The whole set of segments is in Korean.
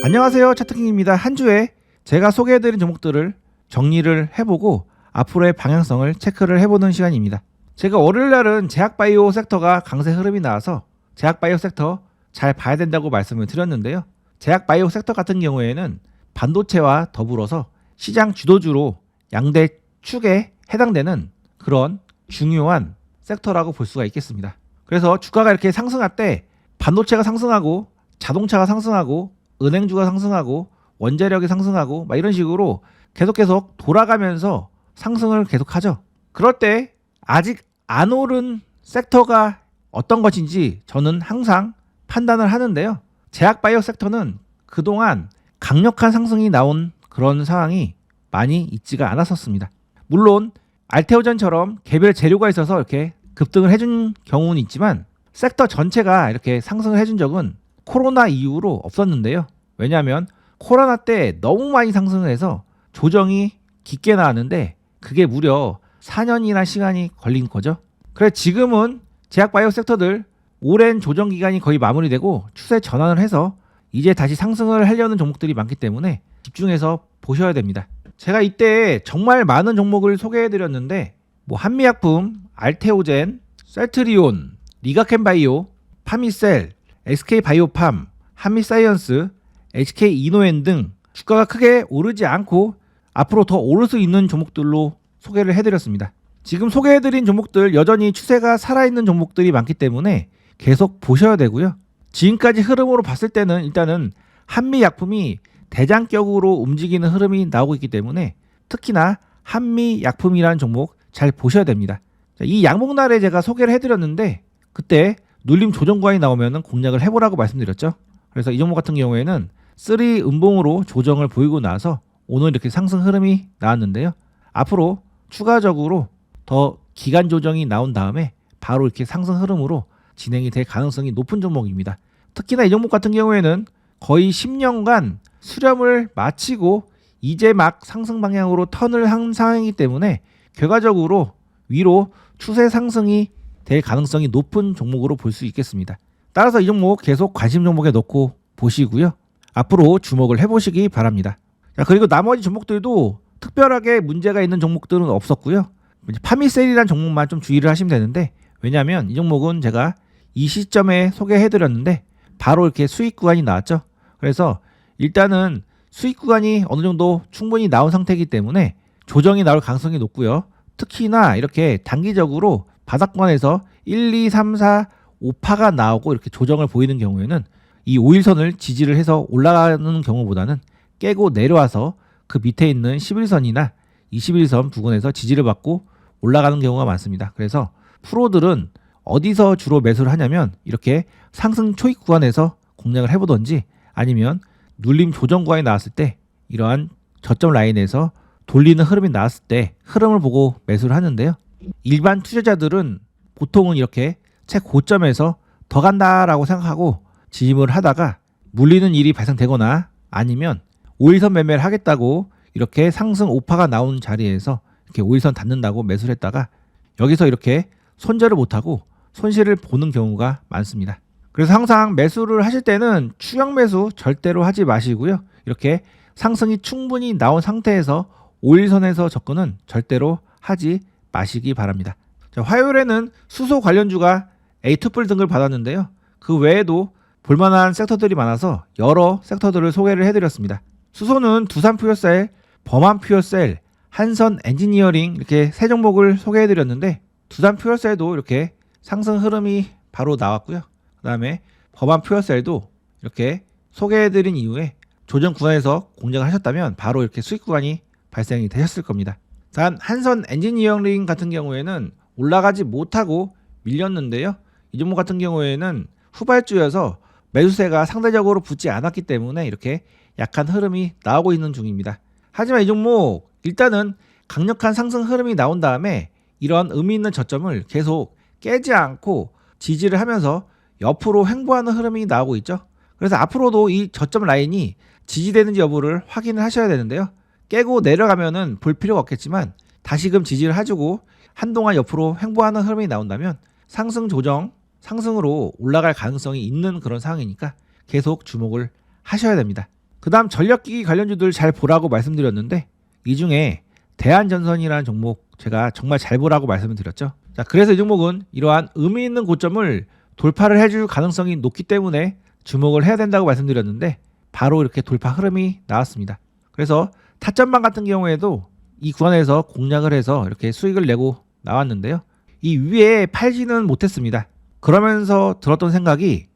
안녕하세요, 차트킹입니다. 한 주에 제가 소개해드린 종목들을 정리를 해보고 앞으로의 방향성을 체크를 해보는 시간입니다. 제가 월요일날은 제약바이오 섹터가 강세 흐름이 나와서 제약바이오 섹터 잘 봐야 된다고 말씀을 드렸는데요. 제약바이오 섹터 같은 경우에는 반도체와 더불어서 시장 주도주로 양대 축에 해당되는 그런 중요한 섹터라고 볼 수가 있겠습니다. 그래서 주가가 이렇게 상승할 때 반도체가 상승하고 자동차가 상승하고 은행주가 상승하고 원자력이 상승하고 막 이런 식으로 계속 돌아가면서 상승을 계속하죠. 그럴 때 아직 안 오른 섹터가 어떤 것인지 저는 항상 판단을 하는데요. 제약바이오 섹터는 그동안 강력한 상승이 나온 그런 상황이 많이 있지가 않았었습니다. 물론 알테오젠처럼 개별 재료가 있어서 이렇게 급등을 해준 경우는 있지만 섹터 전체가 이렇게 상승을 해준 적은 코로나 이후로 없었는데요. 왜냐하면 코로나 때 너무 많이 상승을 해서 조정이 깊게 나왔는데 그게 무려 4년이나 시간이 걸린 거죠. 그래서 지금은 제약바이오 섹터들 오랜 조정 기간이 거의 마무리되고 추세 전환을 해서 이제 다시 상승을 하려는 종목들이 많기 때문에 집중해서 보셔야 됩니다. 제가 이때 정말 많은 종목을 소개해드렸는데 한미약품, 알테오젠, 셀트리온, 리가켄바이오, 파미셀, SK바이오팜, 한미사이언스, HK이노엔 등 주가가 크게 오르지 않고 앞으로 더 오를 수 있는 종목들로 소개를 해드렸습니다. 지금 소개해드린 종목들 여전히 추세가 살아있는 종목들이 많기 때문에 계속 보셔야 되고요. 지금까지 흐름으로 봤을 때는 일단은 한미약품이 대장격으로 움직이는 흐름이 나오고 있기 때문에 특히나 한미약품이라는 종목 잘 보셔야 됩니다. 이 양봉날에 제가 소개를 해드렸는데 그때 눌림 조정 구간이 나오면 공략을 해보라고 말씀드렸죠. 그래서 이 종목 같은 경우에는 3 음봉으로 조정을 보이고 나서 오늘 이렇게 상승 흐름이 나왔는데요. 앞으로 추가적으로 더 기간 조정이 나온 다음에 바로 이렇게 상승 흐름으로 진행이 될 가능성이 높은 종목입니다. 특히나 이 종목 같은 경우에는 거의 10년간 수렴을 마치고 이제 막 상승 방향으로 턴을 한 상황이기 때문에 결과적으로 위로 추세 상승이 될 가능성이 높은 종목으로 볼 수 있겠습니다. 따라서 이 종목 계속 관심 종목에 넣고 보시고요. 앞으로 주목을 해보시기 바랍니다. 자, 그리고 나머지 종목들도 특별하게 문제가 있는 종목들은 없었고요. 파미셀이라는 종목만 좀 주의를 하시면 되는데 왜냐하면 이 종목은 제가 이 시점에 소개해드렸는데 바로 이렇게 수익 구간이 나왔죠. 그래서 일단은 수익 구간이 어느 정도 충분히 나온 상태이기 때문에 조정이 나올 가능성이 높고요. 특히나 이렇게 단기적으로 바닥권에서 1, 2, 3, 4, 5파가 나오고 이렇게 조정을 보이는 경우에는 이 5일선을 지지를 해서 올라가는 경우보다는 깨고 내려와서 그 밑에 있는 11선이나 21선 부근에서 지지를 받고 올라가는 경우가 많습니다. 그래서 프로들은 어디서 주로 매수를 하냐면 이렇게 상승 초입 구간에서 공략을 해보던지 아니면 눌림 조정 구간이 나왔을 때 이러한 저점 라인에서 돌리는 흐름이 나왔을 때 흐름을 보고 매수를 하는데요. 일반 투자자들은 보통은 이렇게 최고점에서 더 간다라고 생각하고 진입을 하다가 물리는 일이 발생되거나 아니면 5일선 매매를 하겠다고 이렇게 상승 5파가 나온 자리에서 이렇게 5일선 닫는다고 매수를 했다가 여기서 이렇게 손절을 못하고 손실을 보는 경우가 많습니다. 그래서 항상 매수를 하실 때는 추격 매수 절대로 하지 마시고요. 이렇게 상승이 충분히 나온 상태에서 5일선에서 접근은 절대로 하지 마시기 바랍니다. 자, 화요일에는 수소 관련주가 A2풀 등을 받았는데요. 그 외에도 볼만한 섹터들이 많아서 여러 섹터들을 소개를 해드렸습니다. 수소는 두산퓨어셀, 범한퓨어셀, 한선 엔지니어링 이렇게 세 종목을 소개해드렸는데 두산퓨어셀도 이렇게 상승 흐름이 바로 나왔고요. 그 다음에 범한퓨어셀도 이렇게 소개해드린 이후에 조정 구간에서 공략을 하셨다면 바로 이렇게 수익 구간이 발생이 되셨을 겁니다. 단 한선 엔지니어링 같은 경우에는 올라가지 못하고 밀렸는데요. 이 종목 같은 경우에는 후발주여서 매수세가 상대적으로 붙지 않았기 때문에 이렇게 약한 흐름이 나오고 있는 중입니다. 하지만 이 종목 일단은 강력한 상승 흐름이 나온 다음에 이런 의미 있는 저점을 계속 깨지 않고 지지를 하면서 옆으로 횡보하는 흐름이 나오고 있죠. 그래서 앞으로도 이 저점 라인이 지지되는지 여부를 확인을 하셔야 되는데요. 깨고 내려가면은 볼 필요가 없겠지만 다시금 지지를 해주고 한동안 옆으로 횡보하는 흐름이 나온다면 상승 조정, 상승으로 올라갈 가능성이 있는 그런 상황이니까 계속 주목을 하셔야 됩니다. 그 다음 전력기기 관련주들 잘 보라고 말씀드렸는데 이 중에 대한전선이라는 종목 제가 정말 잘 보라고 말씀을 드렸죠. 자, 그래서 이 종목은 이러한 의미 있는 고점을 돌파를 해줄 가능성이 높기 때문에 주목을 해야 된다고 말씀드렸는데 바로 이렇게 돌파 흐름이 나왔습니다. 그래서 타점방 같은 경우에도 이 구간에서 공략을 해서 이렇게 수익을 내고 나왔는데요. 이 위에 팔지는 못했습니다. 그러면서 들었던 생각이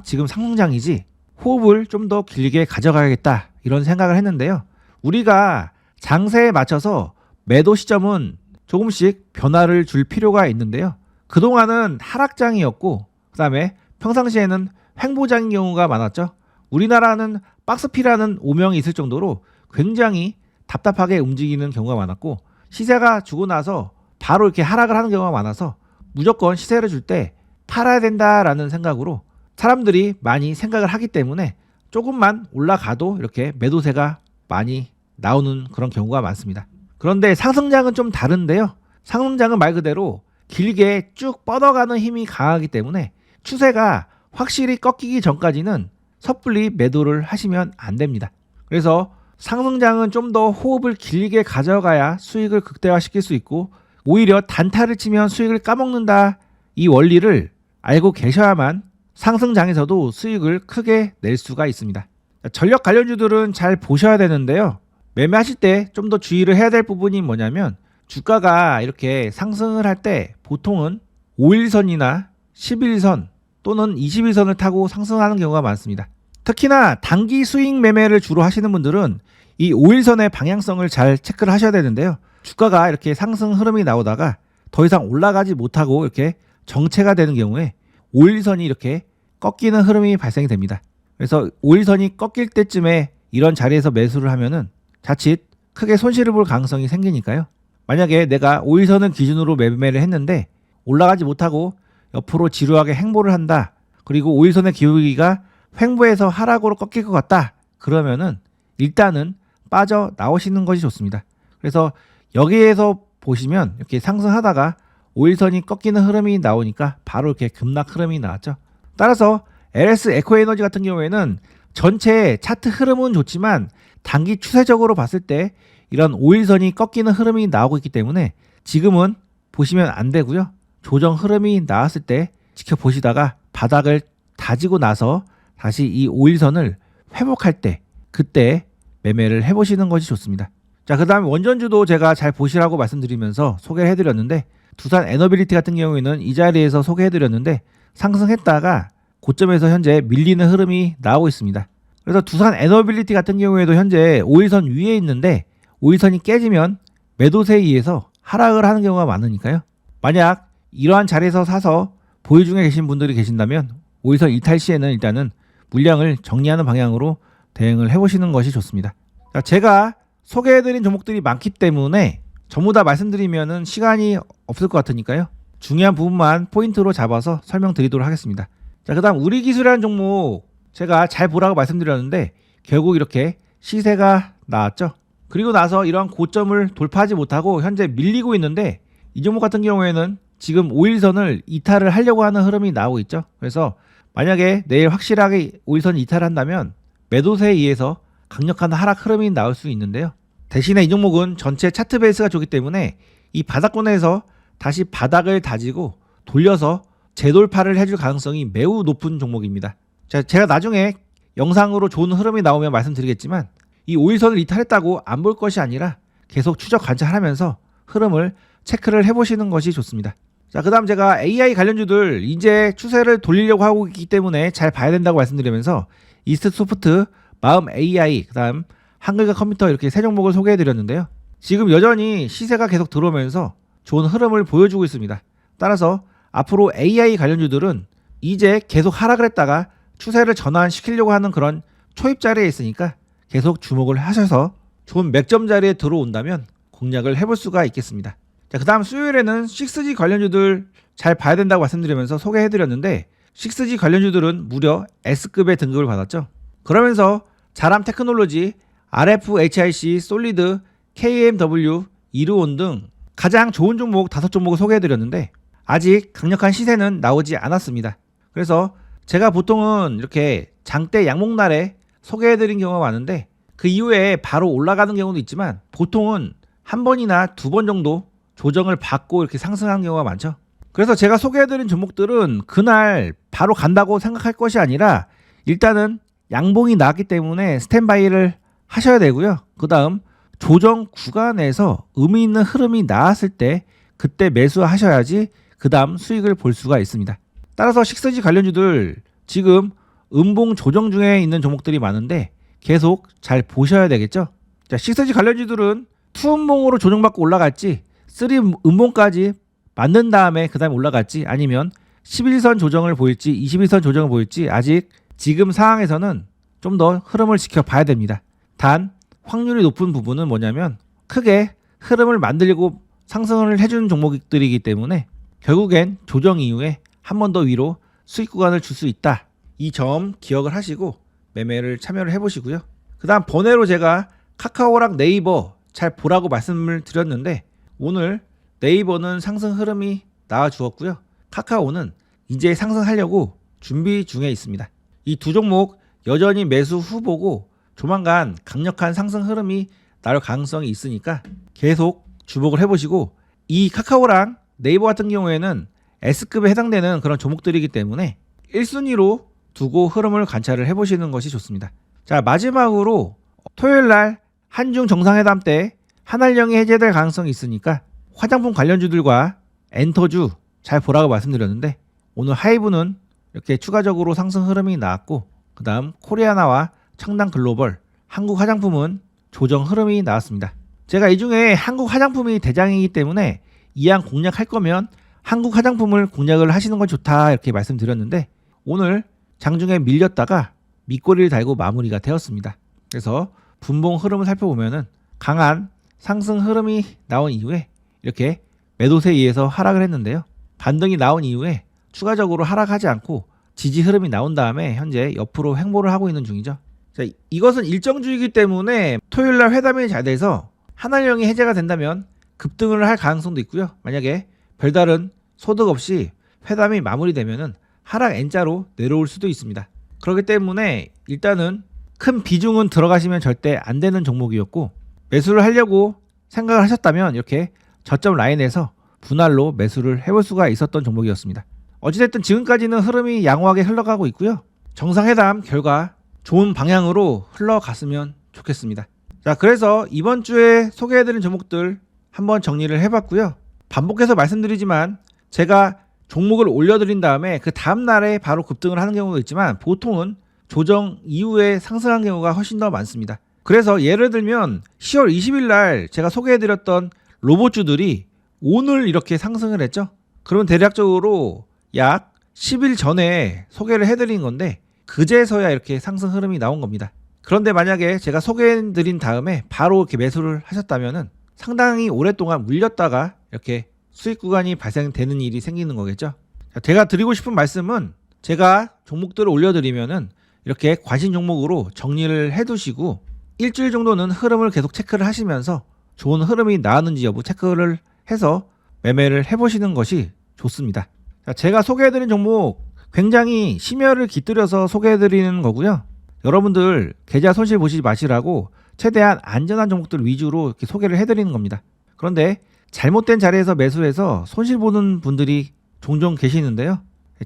지금 상승장이지 호흡을 좀 더 길게 가져가야겠다 이런 생각을 했는데요. 우리가 장세에 맞춰서 매도 시점은 조금씩 변화를 줄 필요가 있는데요. 그동안은 하락장이었고 그 다음에 평상시에는 횡보장인 경우가 많았죠. 우리나라는 박스피라는 오명이 있을 정도로 굉장히 답답하게 움직이는 경우가 많았고 시세가 주고 나서 바로 이렇게 하락을 하는 경우가 많아서 무조건 시세를 줄 때 팔아야 된다라는 생각으로 사람들이 많이 생각을 하기 때문에 조금만 올라가도 이렇게 매도세가 많이 나오는 그런 경우가 많습니다. 그런데 상승장은 좀 다른데요. 상승장은 말 그대로 길게 쭉 뻗어가는 힘이 강하기 때문에 추세가 확실히 꺾이기 전까지는 섣불리 매도를 하시면 안 됩니다. 그래서 상승장은 좀 더 호흡을 길게 가져가야 수익을 극대화시킬 수 있고 오히려 단타를 치면 수익을 까먹는다 이 원리를 알고 계셔야만 상승장에서도 수익을 크게 낼 수가 있습니다. 전력 관련주들은 잘 보셔야 되는데요. 매매하실 때 좀 더 주의를 해야 될 부분이 뭐냐면 주가가 이렇게 상승을 할 때 보통은 5일선이나 11선 또는 21선을 타고 상승하는 경우가 많습니다. 특히나 단기 수익 매매를 주로 하시는 분들은 이 5일선의 방향성을 잘 체크를 하셔야 되는데요. 주가가 이렇게 상승 흐름이 나오다가 더 이상 올라가지 못하고 이렇게 정체가 되는 경우에 5일선이 이렇게 꺾이는 흐름이 발생이 됩니다. 그래서 5일선이 꺾일 때쯤에 이런 자리에서 매수를 하면은 자칫 크게 손실을 볼 가능성이 생기니까요. 만약에 내가 5일선을 기준으로 매매를 했는데 올라가지 못하고 옆으로 지루하게 횡보를 한다. 그리고 5일선의 기울기가 횡보해서 하락으로 꺾일 것 같다. 그러면은 일단은 빠져 나오시는 것이 좋습니다. 그래서 여기에서 보시면 이렇게 상승하다가 5일선이 꺾이는 흐름이 나오니까 바로 이렇게 급락 흐름이 나왔죠. 따라서 LS 에코에너지 같은 경우에는 전체 차트 흐름은 좋지만 단기 추세적으로 봤을 때 이런 5일선이 꺾이는 흐름이 나오고 있기 때문에 지금은 보시면 안 되고요. 조정 흐름이 나왔을 때 지켜보시다가 바닥을 다지고 나서 다시 이 5일선을 회복할 때 그때 매매를 해보시는 것이 좋습니다. 자, 그 다음에 원전주도 제가 잘 보시라고 말씀드리면서 소개를 해드렸는데 두산 에너빌리티 같은 경우에는 이 자리에서 소개해드렸는데 상승했다가 고점에서 현재 밀리는 흐름이 나오고 있습니다. 그래서 두산 에너빌리티 같은 경우에도 현재 5일선 위에 있는데 5일선이 깨지면 매도세에 의해서 하락을 하는 경우가 많으니까요. 만약 이러한 자리에서 사서 보유 중에 계신 분들이 계신다면 5일선 이탈 시에는 일단은 물량을 정리하는 방향으로 대응을 해보시는 것이 좋습니다. 자, 제가 소개해드린 종목들이 많기 때문에 전부 다 말씀드리면은 시간이 없을 것 같으니까요. 중요한 부분만 포인트로 잡아서 설명드리도록 하겠습니다. 자, 그 다음 우리기술이라는 종목 제가 잘 보라고 말씀드렸는데 결국 이렇게 시세가 나왔죠. 그리고 나서 이러한 고점을 돌파하지 못하고 현재 밀리고 있는데 이 종목 같은 경우에는 지금 5일선을 이탈을 하려고 하는 흐름이 나오고 있죠. 그래서 만약에 내일 확실하게 5일선 이탈한다면 매도세에 의해서 강력한 하락 흐름이 나올 수 있는데요. 대신에 이 종목은 전체 차트 베이스가 좋기 때문에 이 바닥권에서 다시 바닥을 다지고 돌려서 재돌파를 해줄 가능성이 매우 높은 종목입니다. 자, 제가 나중에 영상으로 좋은 흐름이 나오면 말씀드리겠지만 이 5일선을 이탈했다고 안 볼 것이 아니라 계속 추적 관찰하면서 흐름을 체크를 해보시는 것이 좋습니다. 자, 그 다음 제가 AI 관련주들 이제 추세를 돌리려고 하고 있기 때문에 잘 봐야 된다고 말씀드리면서 이스트소프트, 마음 AI, 그 다음 한글과 컴퓨터 이렇게 세 종목을 소개해드렸는데요. 지금 여전히 시세가 계속 들어오면서 좋은 흐름을 보여주고 있습니다. 따라서 앞으로 AI 관련주들은 이제 계속 하락을 했다가 추세를 전환시키려고 하는 그런 초입 자리에 있으니까 계속 주목을 하셔서 좋은 맥점 자리에 들어온다면 공략을 해볼 수가 있겠습니다. 자, 그 다음 수요일에는 6G 관련주들 잘 봐야 된다고 말씀드리면서 소개해드렸는데 6G 관련주들은 무려 S급의 등급을 받았죠. 그러면서 자람 테크놀로지, RFHIC, 솔리드, KMW, 이르온 등 가장 좋은 종목 5종목을 소개해드렸는데 아직 강력한 시세는 나오지 않았습니다. 그래서 제가 보통은 이렇게 장대 양목날에 소개해드린 경우가 많은데 그 이후에 바로 올라가는 경우도 있지만 보통은 한 번이나 두 번 정도 조정을 받고 이렇게 상승한 경우가 많죠. 그래서 제가 소개해드린 종목들은 그날 바로 간다고 생각할 것이 아니라 일단은 양봉이 나왔기 때문에 스탠바이를 하셔야 되고요. 그 다음 조정 구간에서 의미 있는 흐름이 나왔을 때 그때 매수하셔야지 그 다음 수익을 볼 수가 있습니다. 따라서 식스지 관련주들 지금 음봉 조정 중에 있는 종목들이 많은데 계속 잘 보셔야 되겠죠. 자, 식스지 관련주들은 2음봉으로 조정받고 올라갈지 3음봉까지 만든 다음에 그 다음에 올라갈지 아니면 11선 조정을 보일지 21선 조정을 보일지 아직 지금 상황에서는 좀 더 흐름을 지켜봐야 됩니다. 단 확률이 높은 부분은 뭐냐면 크게 흐름을 만들고 상승을 해주는 종목들이기 때문에 결국엔 조정 이후에 한 번 더 위로 수익 구간을 줄 수 있다. 이 점 기억을 하시고 매매를 참여를 해보시고요. 그 다음 번외로 제가 카카오랑 네이버 잘 보라고 말씀을 드렸는데 오늘 네이버는 상승 흐름이 나와 주었고요. 카카오는 이제 상승하려고 준비 중에 있습니다. 이 두 종목 여전히 매수 후보고 조만간 강력한 상승 흐름이 나올 가능성이 있으니까 계속 주목을 해보시고 이 카카오랑 네이버 같은 경우에는 S급에 해당되는 그런 종목들이기 때문에 1순위로 두고 흐름을 관찰을 해보시는 것이 좋습니다. 자, 마지막으로 토요일날 한중 정상회담 때 한알령이 해제될 가능성이 있으니까 화장품 관련주들과 엔터주 잘 보라고 말씀드렸는데 오늘 하이브는 이렇게 추가적으로 상승 흐름이 나왔고 그 다음 코리아나와 청담 글로벌, 한국 화장품은 조정 흐름이 나왔습니다. 제가 이 중에 한국 화장품이 대장이기 때문에 이왕 공략할 거면 한국 화장품을 공략을 하시는 건 좋다 이렇게 말씀드렸는데 오늘 장중에 밀렸다가 밑꼬리를 달고 마무리가 되었습니다. 그래서 분봉 흐름을 살펴보면은 강한 상승 흐름이 나온 이후에 이렇게 매도세에 의해서 하락을 했는데요. 반등이 나온 이후에 추가적으로 하락하지 않고 지지 흐름이 나온 다음에 현재 옆으로 횡보를 하고 있는 중이죠. 자, 이것은 일정주의이기 때문에 토요일날 회담이 잘 돼서 한알령이 해제가 된다면 급등을 할 가능성도 있고요. 만약에 별다른 소득 없이 회담이 마무리되면은 하락 N자로 내려올 수도 있습니다. 그렇기 때문에 일단은 큰 비중은 들어가시면 절대 안 되는 종목이었고 매수를 하려고 생각을 하셨다면 이렇게 저점 라인에서 분할로 매수를 해볼 수가 있었던 종목이었습니다. 어찌됐든 지금까지는 흐름이 양호하게 흘러가고 있고요. 정상회담 결과 좋은 방향으로 흘러갔으면 좋겠습니다. 자, 그래서 이번 주에 소개해드린 종목들 한번 정리를 해봤고요. 반복해서 말씀드리지만 제가 종목을 올려드린 다음에 그 다음날에 바로 급등을 하는 경우도 있지만 보통은 조정 이후에 상승한 경우가 훨씬 더 많습니다. 그래서 예를 들면 10월 20일 날 제가 소개해드렸던 로봇주들이 오늘 이렇게 상승을 했죠. 그러면 대략적으로 약 10일 전에 소개를 해드린 건데 그제서야 이렇게 상승 흐름이 나온 겁니다. 그런데 만약에 제가 소개해드린 다음에 바로 이렇게 매수를 하셨다면은 상당히 오랫동안 물렸다가 이렇게 수익 구간이 발생되는 일이 생기는 거겠죠. 제가 드리고 싶은 말씀은 제가 종목들을 올려드리면은 이렇게 관심 종목으로 정리를 해두시고 일주일 정도는 흐름을 계속 체크를 하시면서 좋은 흐름이 나왔는지 여부 체크를 해서 매매를 해보시는 것이 좋습니다. 제가 소개해드린 종목 굉장히 심혈을 깃들여서 소개해드리는 거고요. 여러분들 계좌 손실 보시지 마시라고 최대한 안전한 종목들 위주로 이렇게 소개를 해드리는 겁니다. 그런데 잘못된 자리에서 매수해서 손실 보는 분들이 종종 계시는데요.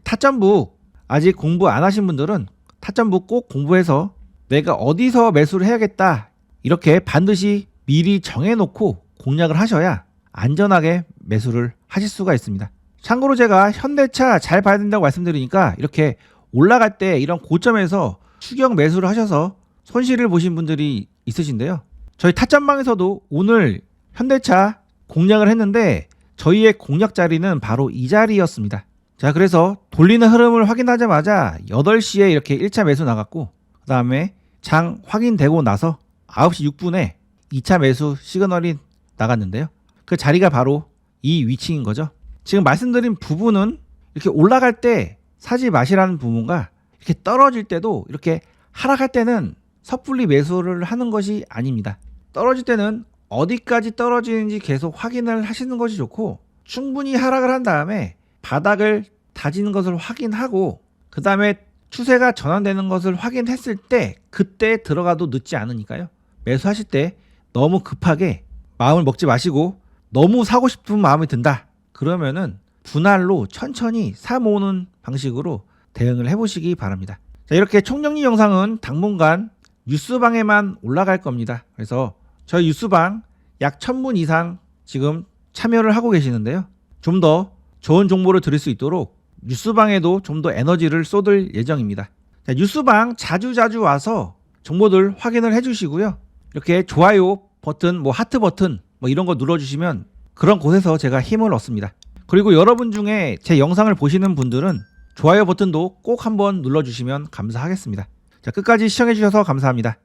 타점북 아직 공부 안 하신 분들은 타점북 꼭 공부해서 내가 어디서 매수를 해야겠다 이렇게 반드시 미리 정해놓고 공략을 하셔야 안전하게 매수를 하실 수가 있습니다. 참고로 제가 현대차 잘 봐야 된다고 말씀드리니까 이렇게 올라갈 때 이런 고점에서 추격 매수를 하셔서 손실을 보신 분들이 있으신데요. 저희 타점방에서도 오늘 현대차 공략을 했는데 저희의 공략 자리는 바로 이 자리였습니다. 자, 그래서 돌리는 흐름을 확인하자마자 8시에 이렇게 1차 매수 나갔고 그 다음에 장 확인되고 나서 9시 6분에 2차 매수 시그널이 나갔는데요. 그 자리가 바로 이 위치인 거죠. 지금 말씀드린 부분은 이렇게 올라갈 때 사지 마시라는 부분과 이렇게 떨어질 때도 이렇게 하락할 때는 섣불리 매수를 하는 것이 아닙니다. 떨어질 때는 어디까지 떨어지는지 계속 확인을 하시는 것이 좋고 충분히 하락을 한 다음에 바닥을 다지는 것을 확인하고 그 다음에 추세가 전환되는 것을 확인했을 때 그때 들어가도 늦지 않으니까요. 매수하실 때 너무 급하게 마음을 먹지 마시고 너무 사고 싶은 마음이 든다. 그러면은 분할로 천천히 사 모으는 방식으로 대응을 해보시기 바랍니다. 자, 이렇게 총정리 영상은 당분간 뉴스방에만 올라갈 겁니다. 그래서 저희 뉴스방 약 1000분 이상 지금 참여를 하고 계시는데요. 좀 더 좋은 정보를 들을 수 있도록 뉴스방에도 좀 더 에너지를 쏟을 예정입니다. 자, 뉴스방 자주 와서 정보들 확인을 해주시고요. 이렇게 좋아요 버튼, 하트 버튼 이런 거 눌러주시면 그런 곳에서 제가 힘을 얻습니다. 그리고 여러분 중에 제 영상을 보시는 분들은 좋아요 버튼도 꼭 한번 눌러주시면 감사하겠습니다. 자, 끝까지 시청해주셔서 감사합니다.